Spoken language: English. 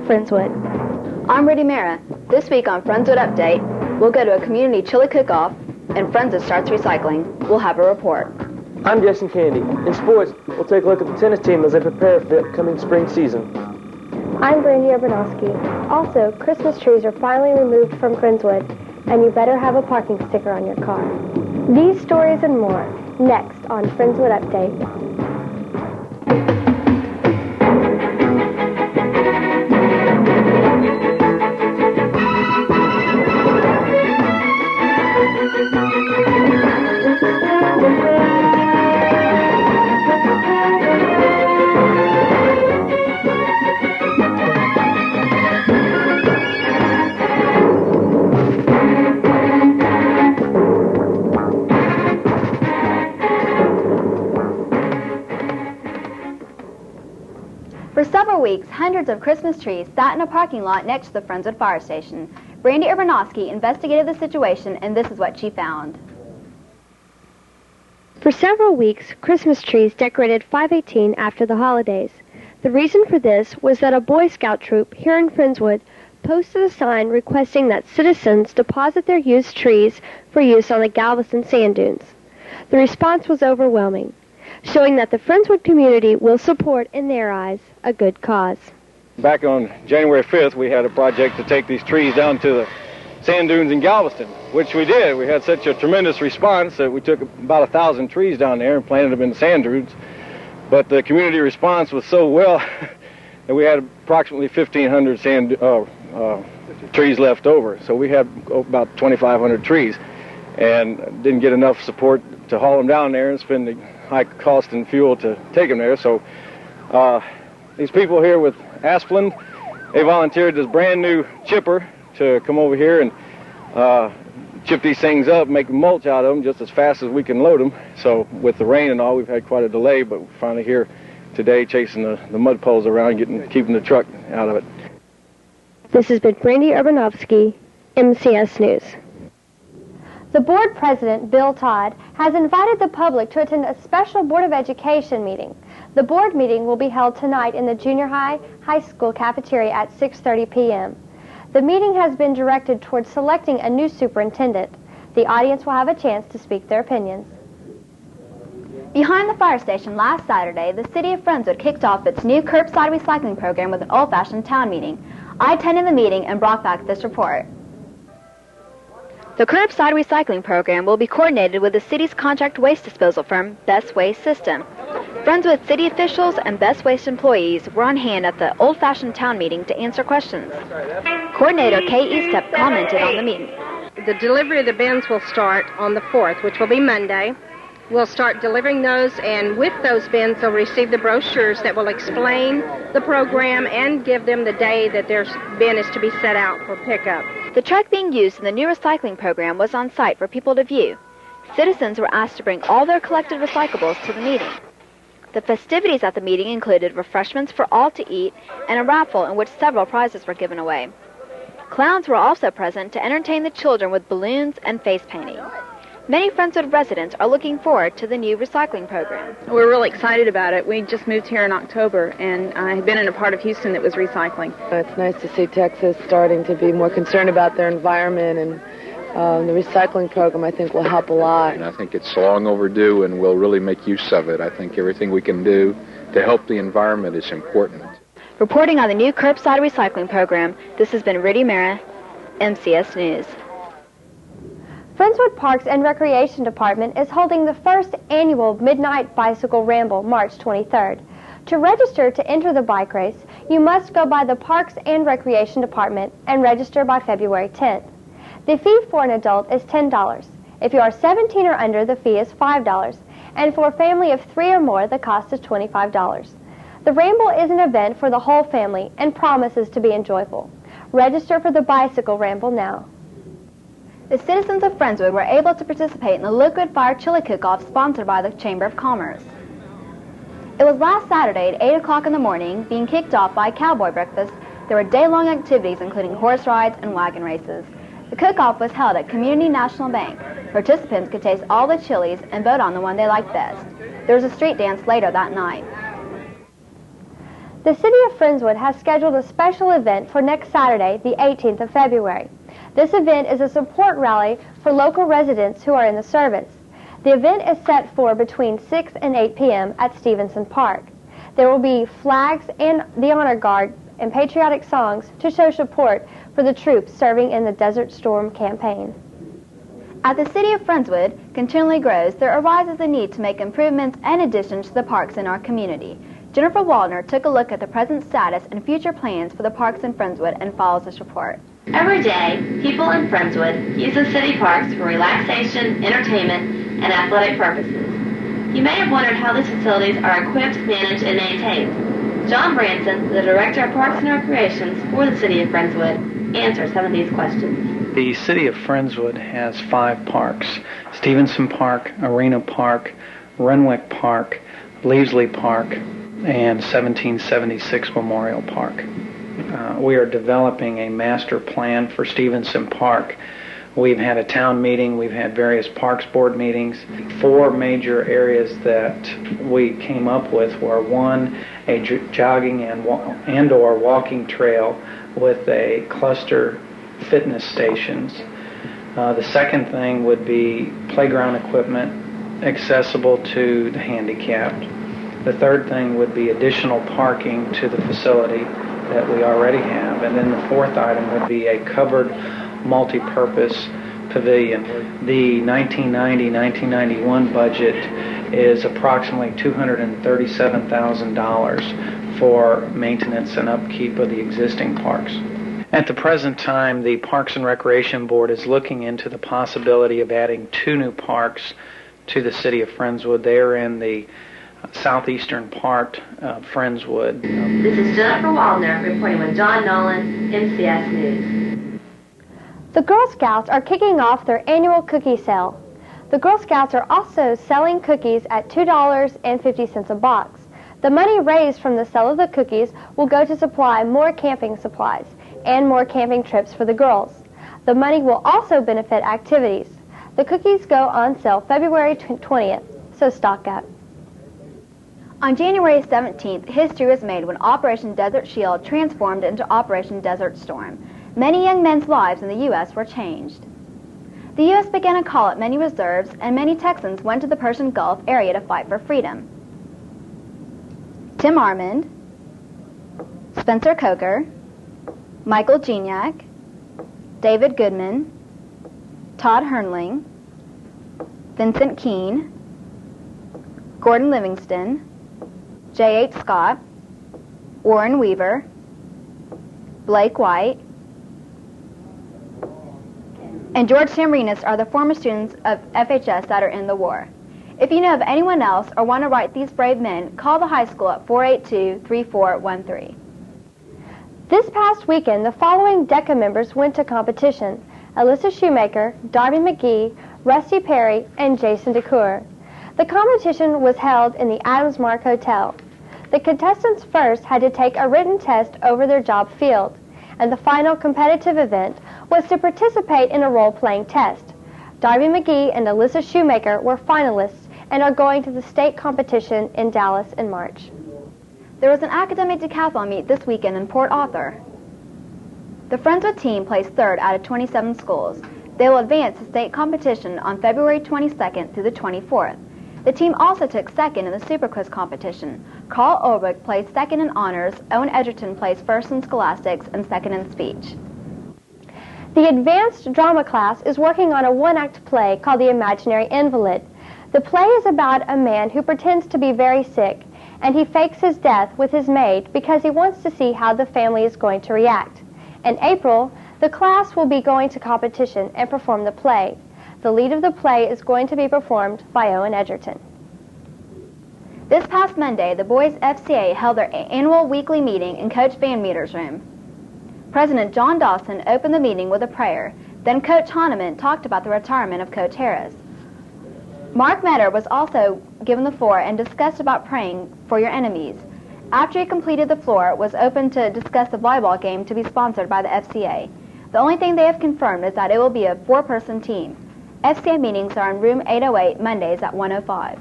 Friendswood. I'm Ridhi Mehra. This week on Friendswood Update, we'll go to a community chili cook-off, and Friendswood starts recycling. We'll have a report. I'm Jason Kennedy. In sports, we'll take a look at the tennis team as they prepare for the upcoming spring season. I'm Brandy Urbanovsky. Also, Christmas trees are finally removed from Friendswood, and you better have a parking sticker on your car. These stories and more, next on Friendswood Update. For several weeks, hundreds of Christmas trees sat in a parking lot next to the Friendswood fire station. Brandy Urbanovsky investigated the situation, and this is what she found. For several weeks, Christmas trees decorated 518 after the holidays. The reason for this was that a Boy Scout troop here in Friendswood posted a sign requesting that citizens deposit their used trees for use on the Galveston sand dunes. The response was overwhelming, showing that the Friendswood community will support, in their eyes, a good cause. Back on January 5th, we had a project to take these trees down to the sand dunes in Galveston, which we did. We had such a tremendous response that we took about 1,000 trees down there and planted them in the sand dunes. But the community response was so well that we had approximately 1,500 trees left over. So we had about 2,500 trees and didn't get enough support to haul them down there and spend the high cost in fuel to take them there. So these people here with Asplin, they volunteered this brand new chipper to come over here and chip these things up, make mulch out of them just as fast as we can load them. So with the rain and all, we've had quite a delay, but we're finally here today chasing the mud poles around, keeping the truck out of it. This has been Brandy Urbanovsky, MCS News. The board president, Bill Todd, has invited the public to attend a special Board of Education meeting. The board meeting will be held tonight in the junior high school cafeteria at 6:30 p.m. The meeting has been directed towards selecting a new superintendent. The audience will have a chance to speak their opinions. Behind the fire station last Saturday, the city of Friendswood kicked off its new curbside recycling program with an old-fashioned town meeting. I attended the meeting and brought back this report. The curbside recycling program will be coordinated with the city's contract waste disposal firm, Best Waste System. Friendswood city officials and Best Waste employees were on hand at the old-fashioned town meeting to answer questions. Coordinator Kay Eastep commented on the meeting. The delivery of the bins will start on the 4th, which will be Monday. We'll start delivering those, and with those bins, they'll receive the brochures that will explain the program and give them the day that their bin is to be set out for pickup. The truck being used in the new recycling program was on site for people to view. Citizens were asked to bring all their collected recyclables to the meeting. The festivities at the meeting included refreshments for all to eat and a raffle in which several prizes were given away. Clowns were also present to entertain the children with balloons and face painting. Many Friendswood residents are looking forward to the new recycling program. We're really excited about it. We just moved here in October, and I had been in a part of Houston that was recycling. It's nice to see Texas starting to be more concerned about their environment, and the recycling program, I think, will help a lot. And I think it's long overdue, and we'll really make use of it. I think everything we can do to help the environment is important. Reporting on the new curbside recycling program, this has been Ridhi Mehra, MCS News. Friendswood Parks and Recreation Department is holding the first annual Midnight Bicycle Ramble March 23rd. To register to enter the bike race, you must go by the Parks and Recreation Department and register by February 10th. The fee for an adult is $10. If you are 17 or under, the fee is $5, and for a family of 3 or more, the cost is $25. The Ramble is an event for the whole family and promises to be enjoyable. Register for the Bicycle Ramble now. The citizens of Friendswood were able to participate in the Liquid Fire Chili Cook-Off sponsored by the Chamber of Commerce. It was last Saturday at 8 o'clock in the morning, being kicked off by a cowboy breakfast. There were day-long activities including horse rides and wagon races. The cook-off was held at Community National Bank. Participants could taste all the chilies and vote on the one they liked best. There was a street dance later that night. The City of Friendswood has scheduled a special event for next Saturday, the 18th of February. This event is a support rally for local residents who are in the service. The event is set for between 6 and 8 p.m. at Stevenson Park. There will be flags and the honor guard and patriotic songs to show support for the troops serving in the Desert Storm campaign. As the City of Friendswood continually grows, there arises a need to make improvements and additions to the parks in our community. Jennifer Waldner took a look at the present status and future plans for the parks in Friendswood and follows this report. Every day, people in Friendswood use the city parks for relaxation, entertainment, and athletic purposes. You may have wondered how these facilities are equipped, managed, and maintained. John Branson, the Director of Parks and Recreations for the City of Friendswood, answers some of these questions. The City of Friendswood has 5 parks: Stevenson Park, Arena Park, Renwick Park, Leavesley Park, and 1776 Memorial Park. We are developing a master plan for Stevenson Park. We've had a town meeting, we've had various Parks Board meetings. 4 major areas that we came up with were: 1, a jogging and or walking trail with a cluster fitness stations. The second thing would be playground equipment accessible to the handicapped. The third thing would be additional parking to the facility that we already have. And then the fourth item would be a covered multi-purpose pavilion. The 1990-1991 budget is approximately $237,000 for maintenance and upkeep of the existing parks. At the present time, the Parks and Recreation Board is looking into the possibility of adding 2 new parks to the City of Friendswood. They are in the southeastern part of Friendswood. This is Jennifer Waldner reporting with John Nolan, MCS News. The Girl Scouts are kicking off their annual cookie sale. The Girl Scouts are also selling cookies at $2.50 a box. The money raised from the sale of the cookies will go to supply more camping supplies and more camping trips for the girls. The money will also benefit activities. The cookies go on sale February 20th, so stock up. On January 17th, history was made when Operation Desert Shield transformed into Operation Desert Storm. Many young men's lives in the U.S. were changed. The U.S. began a call at many reserves, and many Texans went to the Persian Gulf area to fight for freedom. Tim Armand, Spencer Coker, Michael Gignac, David Goodman, Todd Hernling, Vincent Keene, Gordon Livingston, J.H. Scott, Warren Weaver, Blake White, and George Tamarinas are the former students of FHS that are in the war. If you know of anyone else or want to write these brave men, call the high school at 482-3413. This past weekend, the following DECA members went to competition: Alyssa Shoemaker, Darby McGee, Rusty Perry, and Jason DeCoeur. The competition was held in the Adams Mark Hotel. The contestants first had to take a written test over their job field, and the final competitive event was to participate in a role-playing test. Darby McGee and Alyssa Shoemaker were finalists and are going to the state competition in Dallas in March. There was an academic decathlon meet this weekend in Port Arthur. The Friendswood team placed 3rd out of 27 schools. They will advance to state competition on February 22nd through the 24th. The team also took 2nd in the Super Quiz competition. Carl Ulrich placed 2nd in honors, Owen Edgerton placed 1st in scholastics, and 2nd in speech. The advanced drama class is working on a one-act play called The Imaginary Invalid. The play is about a man who pretends to be very sick, and he fakes his death with his maid because he wants to see how the family is going to react. In April, the class will be going to competition and perform the play. The lead of the play is going to be performed by Owen Edgerton. This past Monday, the boys' FCA held their annual weekly meeting in Coach Van Meter's room. President John Dawson opened the meeting with a prayer. Then Coach Hahnemann talked about the retirement of Coach Harris. Mark Metter was also given the floor and discussed about praying for your enemies. After he completed, the floor was open to discuss the volleyball game to be sponsored by the FCA. The only thing they have confirmed is that it will be a 4-person team. FCA meetings are in room 808 Mondays at 1:05.